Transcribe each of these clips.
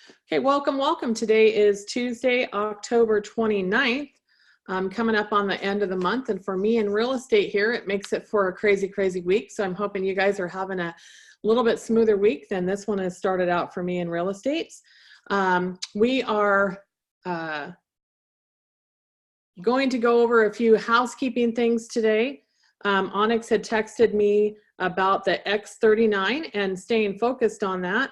Okay, welcome. Today is Tuesday, October 29th. Coming up on the end of the month, and for me in real estate here, it makes it for a crazy week. So I'm hoping you guys are having a little bit smoother week than this one has started out for me in real estate. We are going to go over a few housekeeping things today. Onyx had texted me about the X39 and staying focused on that.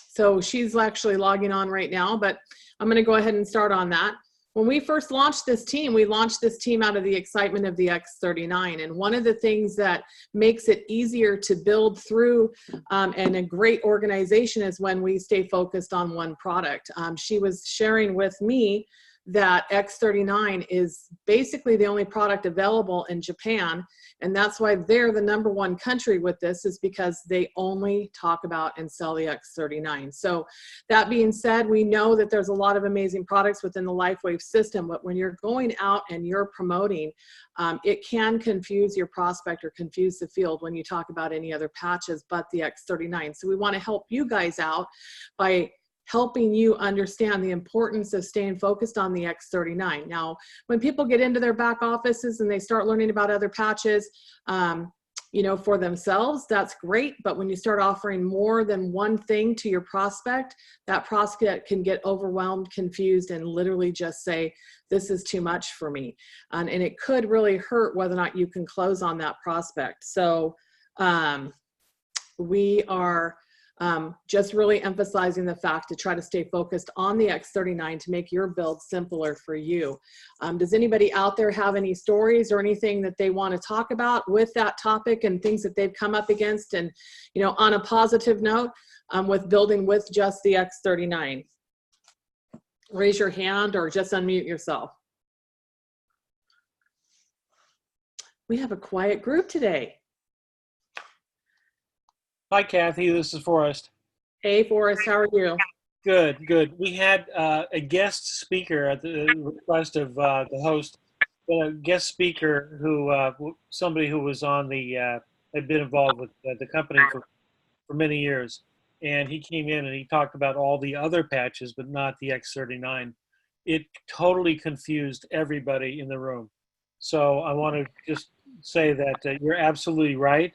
So she's actually logging on right now, but I'm going to go ahead and start on that. When we first launched this team, we launched this team out of the excitement of the X39. And one of the things that makes it easier to build through and a great organization is when we stay focused on one product. She was sharing with me that X39 is basically the only product available in Japan. And that's why they're the #1 country with this, is because they only talk about and sell the X39. So that being said, we know that there's a lot of amazing products within the LifeWave system, but when you're going out and you're promoting, it can confuse your prospect or confuse the field when you talk about any other patches but the X39. So we want to help you guys out by helping you understand the importance of staying focused on the X39. Now, when people get into their back offices and they start learning about other patches, for themselves, that's great. But when you start offering more than one thing to your prospect, that prospect can get overwhelmed, confused, and literally just say, this is too much for me. And it could really hurt whether or not you can close on that prospect. So we are just really emphasizing the fact to try to stay focused on the X39 to make your build simpler for you. Does anybody out there have any stories or anything that they want to talk about with that topic and things that they've come up against, and on a positive note, with building with just the X39? Raise your hand or just unmute yourself. We have a quiet group today. Hi, Kathy. This is Forrest. Hey, Forrest. How are you? Good. We had a guest speaker at the request of the host. A guest speaker who, somebody who was on the, had been involved with the company for many years. And he came in and he talked about all the other patches, but not the X39. It totally confused everybody in the room. So I want to just say that you're absolutely right,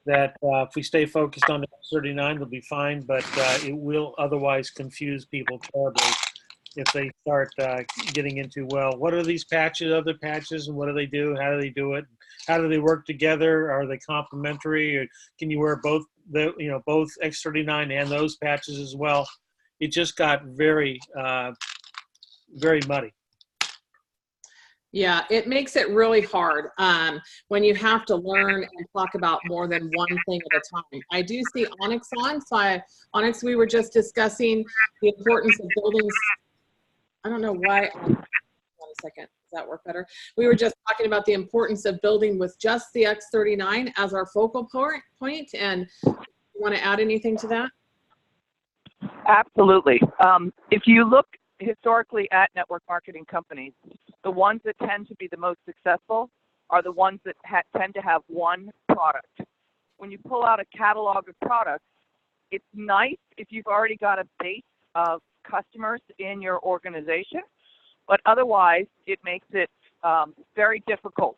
that if we stay focused on the X39, it'll be fine, but it will otherwise confuse people terribly if they start getting into, well, what are these patches, other patches, and what do they do? How do they do it? How do they work together? Are they complementary? Or can you wear both both X39 and those patches as well? It just got very muddy. Yeah, it makes it really hard when you have to learn and talk about more than one thing at a time. I do see Onyx on. So Onyx, we were just discussing the importance of building. I don't know why. Hold on a second. Does that work better? We were just talking about the importance of building with just the X39 as our focal point. And you want to add anything to that? Absolutely. If you look historically at network marketing companies, the ones that tend to be the most successful are the ones that tend to have one product. When you pull out a catalog of products, it's nice if you've already got a base of customers in your organization, but otherwise it makes it very difficult.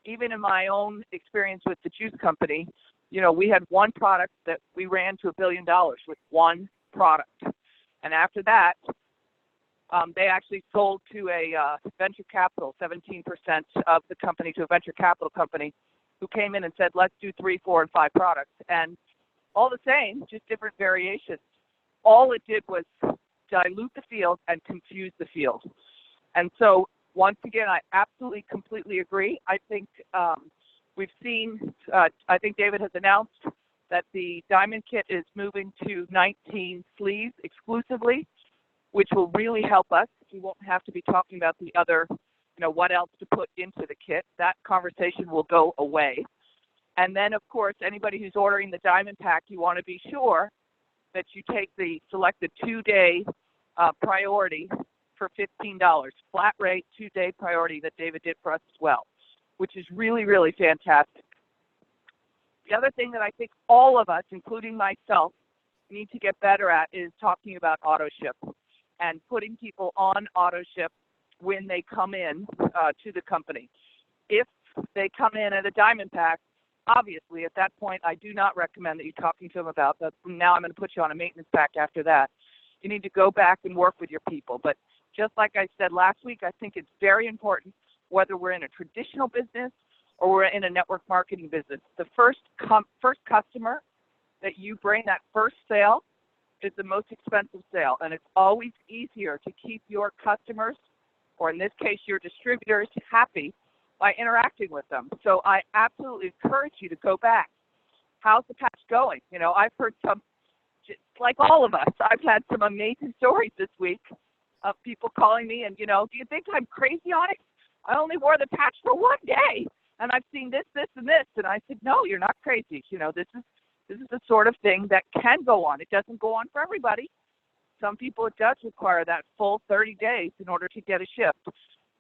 Even in my own experience with the juice company, we had one product that we ran to $1 billion with one product. And after that, they actually sold to a venture capital, 17% of the company, to a venture capital company who came in and said, let's do 3, 4, and 5 products. And all the same, just different variations. All it did was dilute the field and confuse the field. And so, once again, I absolutely, completely agree. I think we've seen, I think David has announced that the Diamond Kit is moving to 19 sleeves exclusively, which will really help us. We won't have to be talking about the other, what else to put into the kit. That conversation will go away. And then, of course, anybody who's ordering the Diamond Pack, you want to be sure that you take the selected 2-day priority for $15, flat rate 2-day priority that David did for us as well, which is really, really fantastic. The other thing that I think all of us, including myself, need to get better at is talking about auto ship and putting people on auto ship when they come in to the company. If they come in at a diamond pack, obviously at that point I do not recommend that you're talking to them about that. Now I'm going to put you on a maintenance pack after that. You need to go back and work with your people. But just like I said last week, I think it's very important, whether we're in a traditional business or we're in a network marketing business, the first customer that you bring, that first sale, is the most expensive sale. And it's always easier to keep your customers, or in this case your distributors, happy by interacting with them. So I absolutely encourage you to go back. How's the patch going? You know, I've heard some, just like all of us, I've had some amazing stories this week of people calling me and, you know, do you think I'm crazy on it? I only wore the patch for one day and I've seen this, this, and this. And I said, no, you're not crazy. You know, this is the sort of thing that can go on. It doesn't go on for everybody. Some people, it does require that full 30 days in order to get a shift.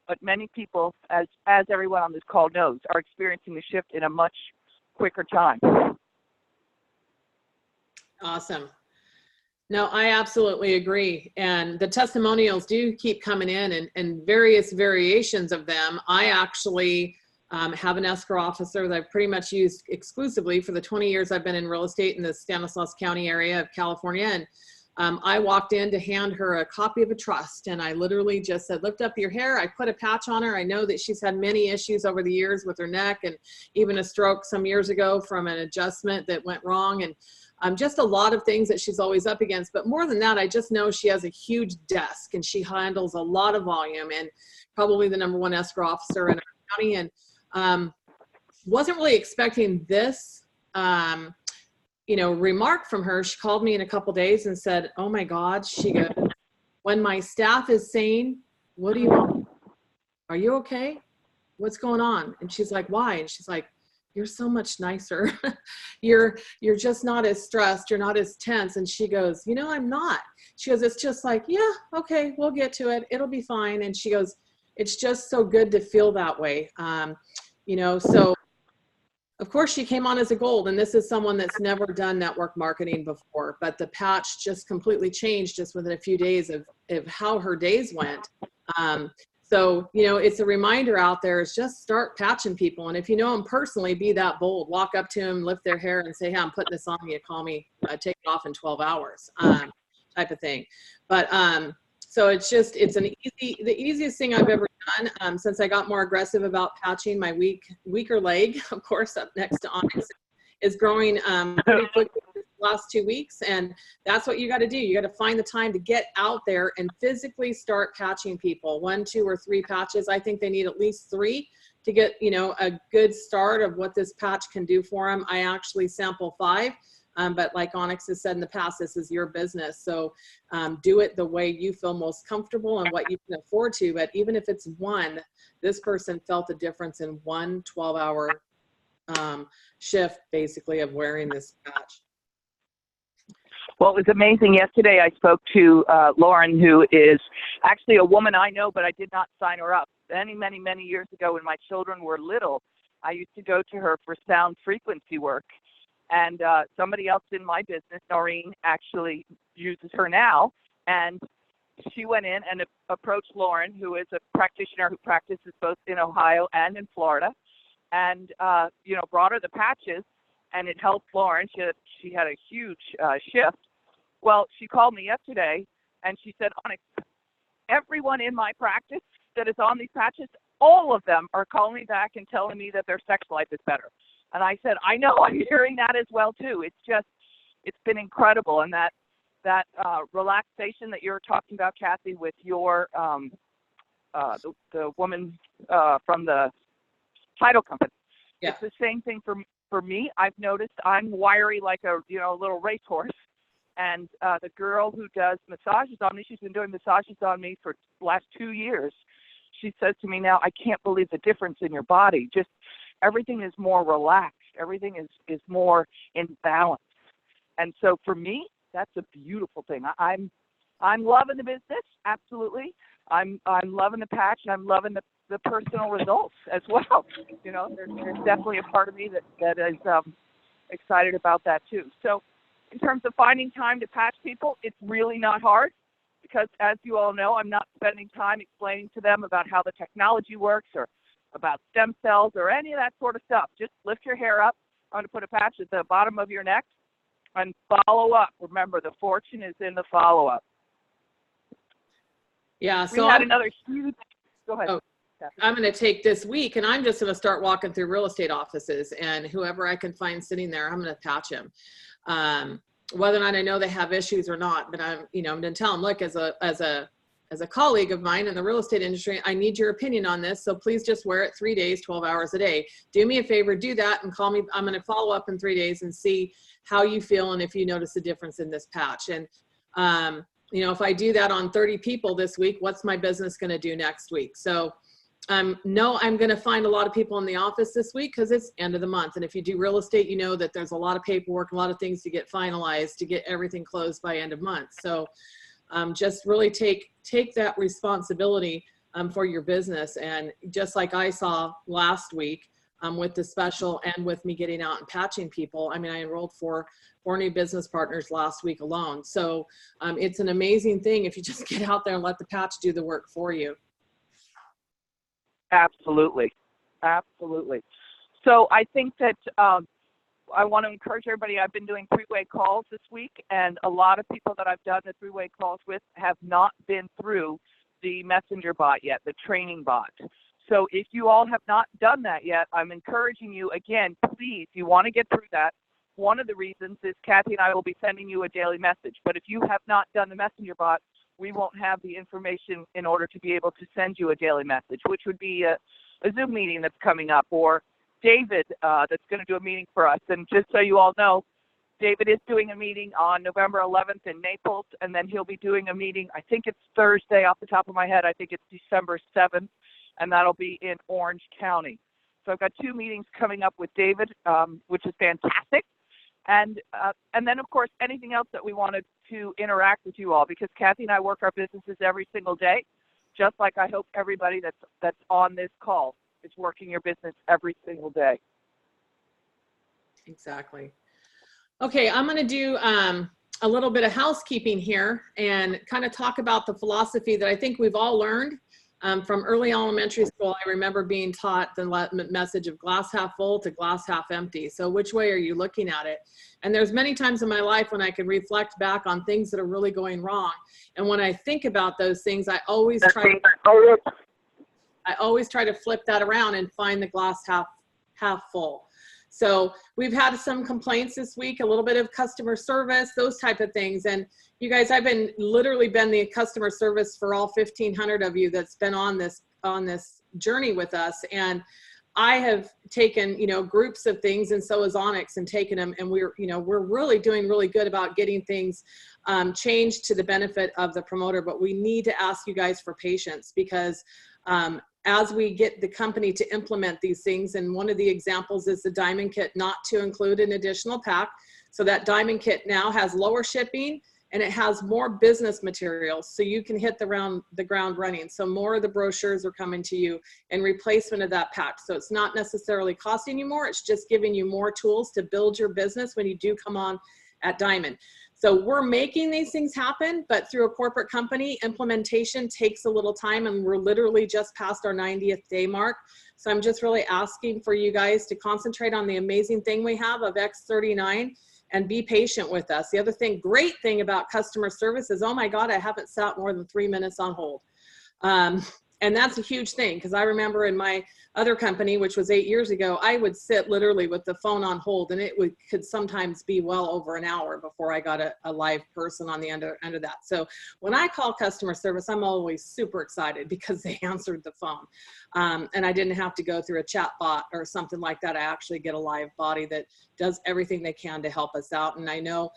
But many people, as everyone on this call knows, are experiencing the shift in a much quicker time. Awesome. No, I absolutely agree. And the testimonials do keep coming in and various variations of them. I actually have an escrow officer that I've pretty much used exclusively for the 20 years I've been in real estate in the Stanislaus County area of California. And I walked in to hand her a copy of a trust, and I literally just said, lift up your hair. I put a patch on her. I know that she's had many issues over the years with her neck and even a stroke some years ago from an adjustment that went wrong, and just a lot of things that she's always up against. But more than that, I just know she has a huge desk and she handles a lot of volume, and probably the #1 escrow officer in our county. And wasn't really expecting this remark from her. She called me in a couple days and said, oh my God, she goes, when my staff is saying, what do you want? Are you okay? What's going on? And she's like, why? And she's like, you're so much nicer. you're just not as stressed. You're not as tense. And she goes, you know, I'm not. She goes, it's just like, yeah, okay, we'll get to it. It'll be fine. And she goes, it's just so good to feel that way. So of course she came on as a gold, and this is someone that's never done network marketing before, but the patch just completely changed just within a few days of how her days went. So, it's a reminder out there is just start patching people. And if you know them personally, be that bold, walk up to them, lift their hair and say, hey, I'm putting this on you. Call me, take it off in 12 hours type of thing. But so it's the easiest thing I've ever done since I got more aggressive about patching. My weaker leg, of course, up next to Onyx, is growing pretty quickly the last 2 weeks. And that's what you got to do. You got to find the time to get out there and physically start patching people. 1, 2, or 3 patches. I think they need at least 3 to get, a good start of what this patch can do for them. I actually sample 5. But like Onyx has said in the past, this is your business. So do it the way you feel most comfortable and what you can afford to. But even if it's 1, this person felt a difference in 1 12-hour shift, basically, of wearing this patch. Well, it was amazing. Yesterday I spoke to Lauren, who is actually a woman I know, but I did not sign her up. Many, many, many years ago when my children were little, I used to go to her for sound frequency work. And somebody else in my business, Noreen, actually uses her now. And she went in and approached Lauren, who is a practitioner who practices both in Ohio and in Florida, and brought her the patches, and it helped Lauren. She had a huge shift. Well, she called me yesterday, and she said, Onyx, everyone in my practice that is on these patches, all of them are calling me back and telling me that their sex life is better. And I said, I know, I'm hearing that as well too. It's been incredible. And that relaxation that you're talking about, Kathy, with your the woman from the title company. Yeah. It's the same thing for me. I've noticed I'm wiry like a little racehorse. And the girl who does massages on me, she's been doing massages on me for the last 2 years. She says to me now, I can't believe the difference in your body. Just everything is more relaxed. Everything is more in balance. And so for me, that's a beautiful thing. I'm loving the business, absolutely. I'm loving the patch, and I'm loving the personal results as well. There's definitely a part of me that is excited about that too. So In terms of finding time to patch people, it's really not hard because, as you all know, I'm not spending time explaining to them about how the technology works or about stem cells or any of that sort of stuff. Just lift your hair up. I'm going to put a patch at the bottom of your neck and follow up. Remember, the fortune is in the follow-up. Yeah, We so had another huge, go ahead. Oh, I'm going to take this week and I'm just going to start walking through real estate offices, and whoever I can find sitting there, I'm going to patch him. Whether or not I know they have issues or not, but I'm going to tell them, look, as a colleague of mine in the real estate industry, I need your opinion on this. So please just wear it 3 days, 12 hours a day. Do me a favor, do that and call me. I'm going to follow up in 3 days and see how you feel and if you notice a difference in this patch. And, if I do that on 30 people this week, what's my business going to do next week? So no, I'm going to find a lot of people in the office this week because it's end of the month. And if you do real estate, you know that there's a lot of paperwork, a lot of things to get finalized to get everything closed by end of month. So just really take that responsibility for your business. And just like I saw last week with the special and with me getting out and patching people, I mean, I enrolled for 4 new business partners last week alone. So it's an amazing thing if you just get out there and let the patch do the work for you. Absolutely. Absolutely. So I think that I want to encourage everybody. I've been doing 3-way calls this week, and a lot of people that I've done the 3-way calls with have not been through the messenger bot yet, the training bot. So if you all have not done that yet, I'm encouraging you, again, please, you want to get through that. One of the reasons is Kathy and I will be sending you a daily message. But if you have not done the messenger bot, we won't have the information in order to be able to send you a daily message, which would be a Zoom meeting that's coming up, or David that's going to do a meeting for us. And just so you all know, David is doing a meeting on November 11th in Naples, and then he'll be doing a meeting, I think it's Thursday off the top of my head, I think it's December 7th, and that'll be in Orange County. So I've got 2 meetings coming up with David, which is fantastic. And then, of course, anything else that we wanted to interact with you all, because Kathy and I work our businesses every single day, just like I hope everybody that's on this call is working your business every single day. Exactly. Okay, I'm going to do a little bit of housekeeping here and kind of talk about the philosophy that I think we've all learned from early elementary school. I remember being taught the message of glass half full to glass half empty. So which way are you looking at it? And there's many times in my life when I can reflect back on things that are really going wrong. And when I think about those things, I always try to flip that around and find the glass half full. So we've had some complaints this week, a little bit of customer service, those type of things. And you guys, I've literally been the customer service for all 1,500 of you that's been on this journey with us. And I have taken, groups of things, and so has Onyx, and taken them. And we're really doing really good about getting things changed to the benefit of the promoter. But we need to ask you guys for patience, because as we get the company to implement these things, and one of the examples is the Diamond Kit not to include an additional pack. So that Diamond Kit now has lower shipping, and it has more business materials, so you can hit the ground running. So more of the brochures are coming to you in replacement of that pack. So it's not necessarily costing you more, it's just giving you more tools to build your business when you do come on at Diamond. So we're making these things happen, but through a corporate company, implementation takes a little time, and we're literally just past our 90th day mark. So I'm just really asking for you guys to concentrate on the amazing thing we have of X39 and be patient with us. The other great thing about customer service is, oh my God, I haven't sat more than 3 minutes on hold. And that's a huge thing, because I remember in my other company, which was 8 years ago, I would sit literally with the phone on hold, and it could sometimes be well over an hour before I got a live person on the end of that. So when I call customer service, I'm always super excited because they answered the phone. And I didn't have to go through a chat bot or something like that. I actually get a live body that does everything they can to help us out. And I know,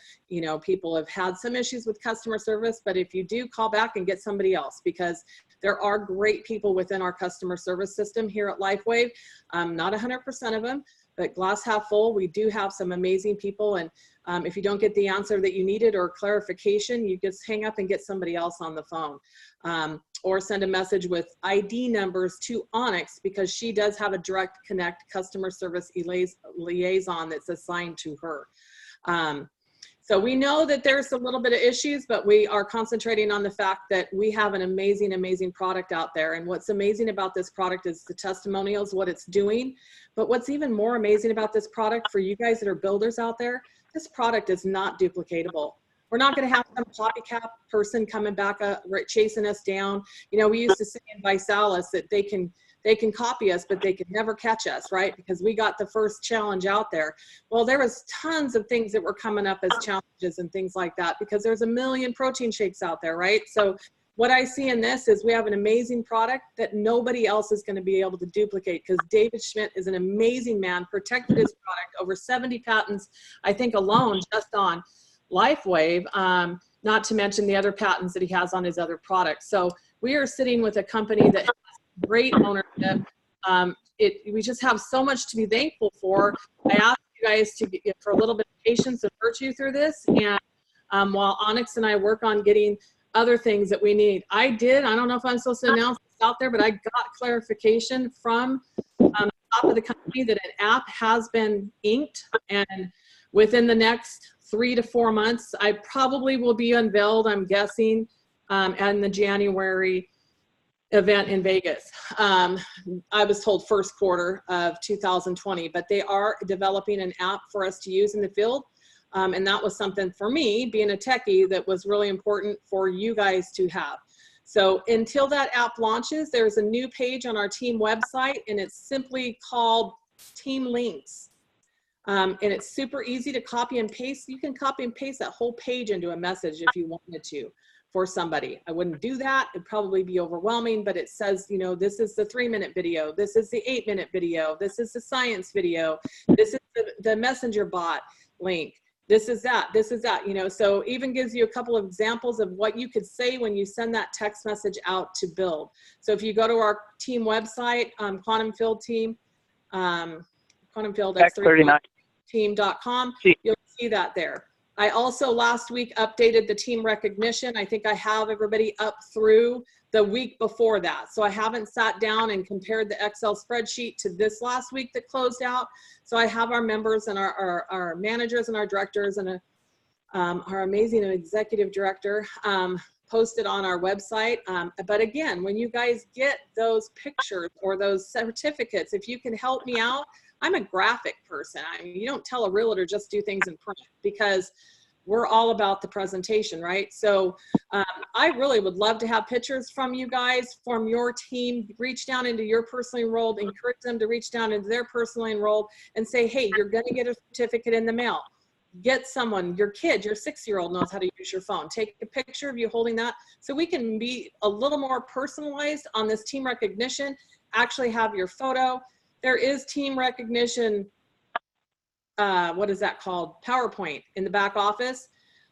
people have had some issues with customer service, but if you do, call back and get somebody else, because there are great people within our customer service system here at LifeWave. Not 100% of them, but glass half full, we do have some amazing people. And if you don't get the answer that you needed or clarification, you just hang up and get somebody else on the phone. Or send a message with ID numbers to Onyx, because she does have a direct connect customer service liaison that's assigned to her. So we know that there's a little bit of issues, but we are concentrating on the fact that we have an amazing, amazing product out there. And what's amazing about this product is the testimonials, what it's doing. But what's even more amazing about this product for you guys that are builders out there, this product is not duplicatable. We're not going to have some copycat person coming back, chasing us down. You know, we used to say in Visalis that they can copy us, but they could never catch us, right? Because we got the first challenge out there. Well, there was tons of things that were coming up as challenges and things like that, because there's a million protein shakes out there, right? So what I see in this is we have an amazing product that nobody else is going to be able to duplicate, because David Schmidt is an amazing man, protected his product, over 70 patents, I think alone just on LifeWave, not to mention the other patents that he has on his other products. So we are sitting with a company that has great ownership. We just have so much to be thankful for. I ask you guys to get for a little bit of patience and virtue through this. And while Onyx and I work on getting other things that we need, I don't know if I'm supposed to announce this out there, but I got clarification from the top of the company that an app has been inked, and within the next 3 to 4 months, I probably will be unveiled, I'm guessing, in the January event in Vegas. I was told first quarter of 2020, but they are developing an app for us to use in the field. And that was something for me, being a techie, that was really important for you guys to have. So until that app launches, there's a new page on our team website, and it's simply called Team Links. And it's super easy to copy and paste. You can copy and paste that whole page into a message if you wanted to for somebody. I wouldn't do that. It'd probably be overwhelming, but it says, you know, this is the 3-minute video. This is the 8-minute video. This is the science video. This is the messenger bot link. This is that, you know, so even gives you a couple of examples of what you could say when you send that text message out to build. So if you go to our team website, Quantum Field Team, Quantum Field X39 team.com, you'll see that there. I also last week updated the team recognition. I think I have everybody up through the week before that. So I haven't sat down and compared the Excel spreadsheet to this last week that closed out. So I have our members and our managers and our directors and our amazing executive director posted on our website. But again, when you guys get those pictures or those certificates, if you can help me out, I'm a graphic person. I mean, you don't tell a realtor just do things in print, because we're all about the presentation, right? So I really would love to have pictures from you guys, from your team. Reach down into your personally enrolled, encourage them to reach down into their personally enrolled and say, hey, you're going to get a certificate in the mail. Get someone, your kid, your 6-year-old knows how to use your phone. Take a picture of you holding that, so we can be a little more personalized on this team recognition, actually have your photo. There is team recognition, what is that called? PowerPoint in the back office.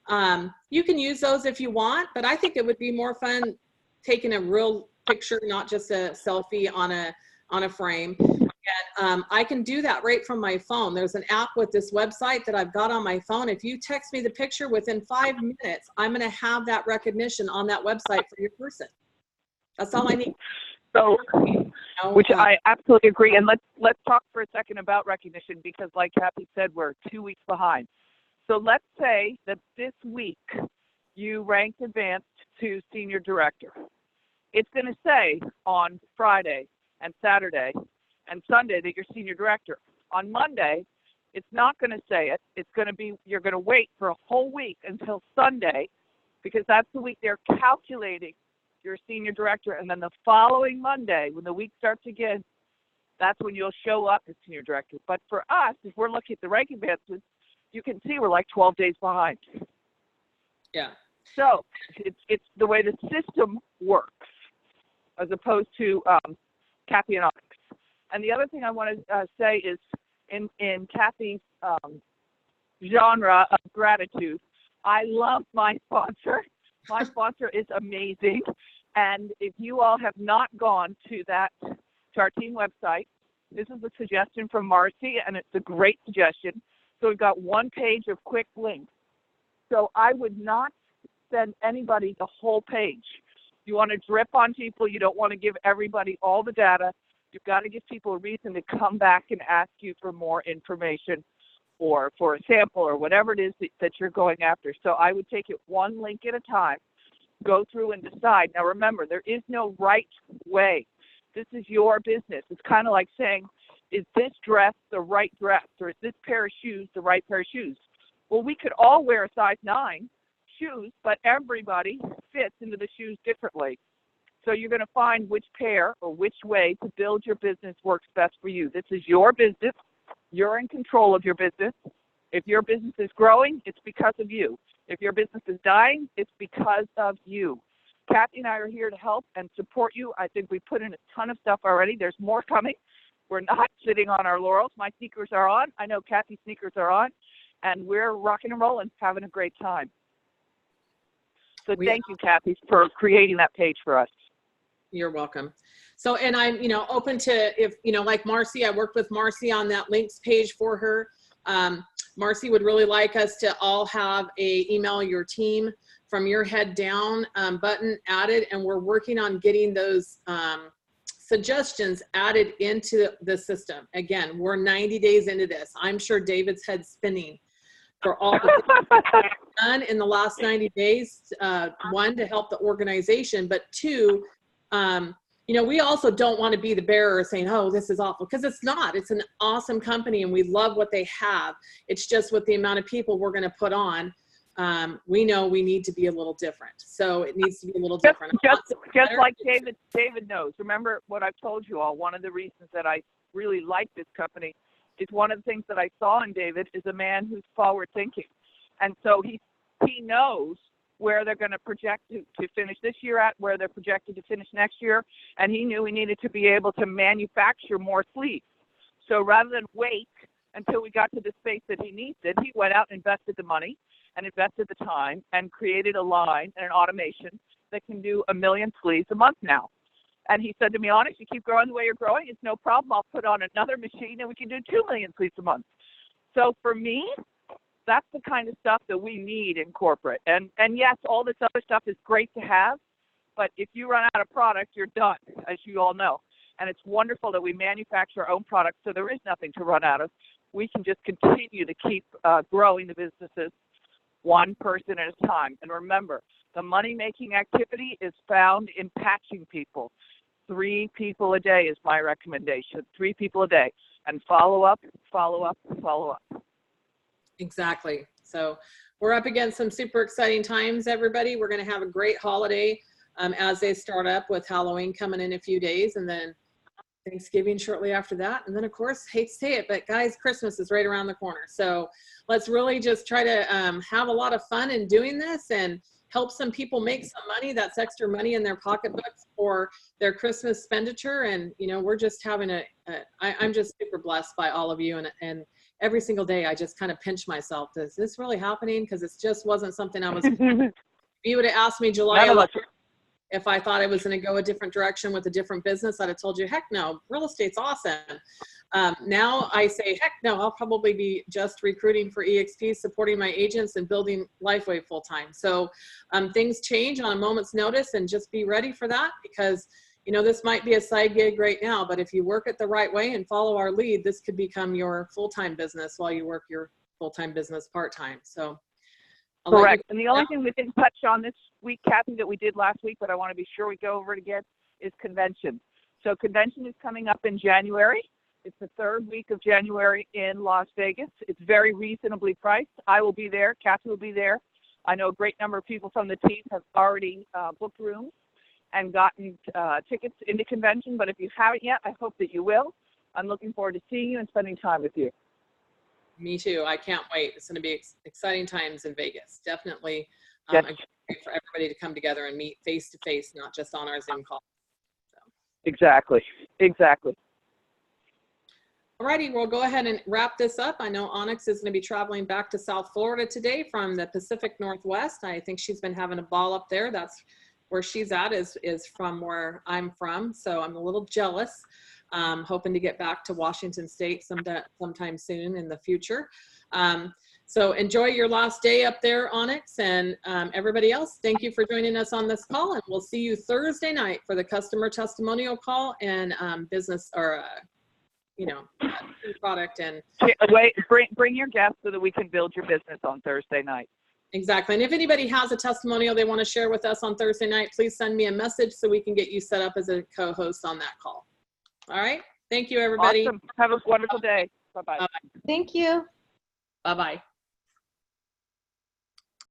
You can use those if you want, but I think it would be more fun taking a real picture, not just a selfie on a frame. And I can do that right from my phone. There's an app with this website that I've got on my phone. If you text me the picture within 5 minutes, I'm going to have that recognition on that website for your person. That's all I need. So, which I absolutely agree. And let's talk for a second about recognition, because like Kathy said, we're 2 weeks behind. So let's say that this week you ranked advanced to senior director. It's going to say on Friday and Saturday and Sunday that you're senior director. On Monday, it's not going to say it. It's going to be, you're going to wait for a whole week until Sunday, because that's the week they're calculating your senior director. And then the following Monday, when the week starts again, that's when you'll show up as senior director. But for us, if we're looking at the rank advancements, you can see we're like 12 days behind. Yeah. So it's the way the system works, as opposed to Kathy and Onyx. And the other thing I want to say is, in Kathy's genre of gratitude, I love my sponsor. My sponsor is amazing. And if you all have not gone to our team website, this is a suggestion from Marcy, and it's a great suggestion. So we've got one page of quick links. So I would not send anybody the whole page. You want to drip on people. You don't want to give everybody all the data. You've got to give people a reason to come back and ask you for more information. or for a sample or whatever it is that you're going after. So I would take it one link at a time, go through and decide. Now remember, there is no right way. This is your business. It's kind of like saying, is this dress the right dress, or is this pair of shoes the right pair of shoes? Well, we could all wear a size 9 shoes, but everybody fits into the shoes differently. So you're going to find which pair or which way to build your business works best for you. This is your business. You're in control of your business. If your business is growing, it's because of you. If your business is dying, it's because of you. Kathy and I are here to help and support you. I think we put in a ton of stuff already. There's more coming. We're not sitting on our laurels. My sneakers are on. I know Kathy's sneakers are on. And we're rocking and rolling, having a great time. So thank you, Kathy, for creating that page for us. You're welcome. So, and I'm, you know, open to, if, you know, like Marcy, I worked with Marcy on that links page for her. Marcy would really like us to all have a email your team from your head down button added, and we're working on getting those suggestions added into the system. Again, we're 90 days into this. I'm sure David's head's spinning for all the things done in the last 90 days. One, to help the organization, but two, you know, we also don't want to be the bearer saying, oh, this is awful, because it's not. It's an awesome company and we love what they have. It's just with the amount of people we're going to put on, we know we need to be a little different. So it needs to be a little different. Just like David knows. Remember what I've told you all, one of the reasons that I really like this company is one of the things that I saw in David is a man who's forward thinking. And so he knows where they're going to project to finish this year at, where they're projected to finish next year, and he knew he needed to be able to manufacture more sleeves. So rather than wait until we got to the space that he needs it, he went out and invested the money and invested the time and created a line and an automation that can do 1 million sleeves a month now. And he said to me, Onyx, you keep growing the way you're growing, it's no problem. I'll put on another machine and we can do 2 million sleeves a month. So for me, that's the kind of stuff that we need in corporate. And yes, all this other stuff is great to have, but if you run out of product, you're done, as you all know. And it's wonderful that we manufacture our own products, so there is nothing to run out of. We can just continue to keep growing the businesses one person at a time. And remember, the money-making activity is found in patching people. 3 people a day is my recommendation, 3 people a day. And follow up, follow up, follow up. Exactly. So we're up against some super exciting times, everybody. We're going to have a great holiday as they start up with Halloween coming in a few days, and then Thanksgiving shortly after that. And then, of course, hate to say it, but guys, Christmas is right around the corner. So let's really just try to have a lot of fun in doing this and help some people make some money. That's extra money in their pocketbooks for their Christmas expenditure. And, you know, we're just having I'm just super blessed by all of you. And every single day, I just kind of pinch myself. Is this really happening? Because it just wasn't something I was. If you would have asked me July 11th, if I thought I was going to go a different direction with a different business, I'd have told you, heck no, real estate's awesome. Now I say, heck no, I'll probably be just recruiting for EXP, supporting my agents and building Lifeway full time. So things change on a moment's notice, and just be ready for that, because you know, this might be a side gig right now, but if you work it the right way and follow our lead, this could become your full-time business while you work your full-time business part-time. So correct. And the only thing we didn't touch on this week, Kathy, that we did last week, but I want to be sure we go over it again, is convention. So convention is coming up in January. It's the 3rd week of January in Las Vegas. It's very reasonably priced. I will be there. Kathy will be there. I know a great number of people from the team have already booked rooms and gotten tickets into convention, but if you haven't yet, I hope that you will. I'm looking forward to seeing you and spending time with you. Me too. I can't wait. It's going to be exciting times in Vegas. Definitely Yes. for everybody to come together and meet face to face, not just on our Zoom call. So. Exactly. Alrighty, we'll go ahead and wrap this up. I know Onyx is going to be traveling back to South Florida today from the Pacific Northwest. I think she's been having a ball up there. That's where she's at, is from where I'm from. So I'm a little jealous. Hoping to get back to Washington State sometime soon in the future. So enjoy your last day up there, Onyx, and everybody else. Thank you for joining us on this call, and we'll see you Thursday night for the customer testimonial call and you know, product. And Wait, bring your guests so that we can build your business on Thursday night. exactly. And if anybody has a testimonial they want to share with us on Thursday night, please send me a message so we can get you set up as a co-host on that call. All right. Thank you, everybody. Awesome. Have a wonderful day. Bye-bye. Thank you. Bye-bye.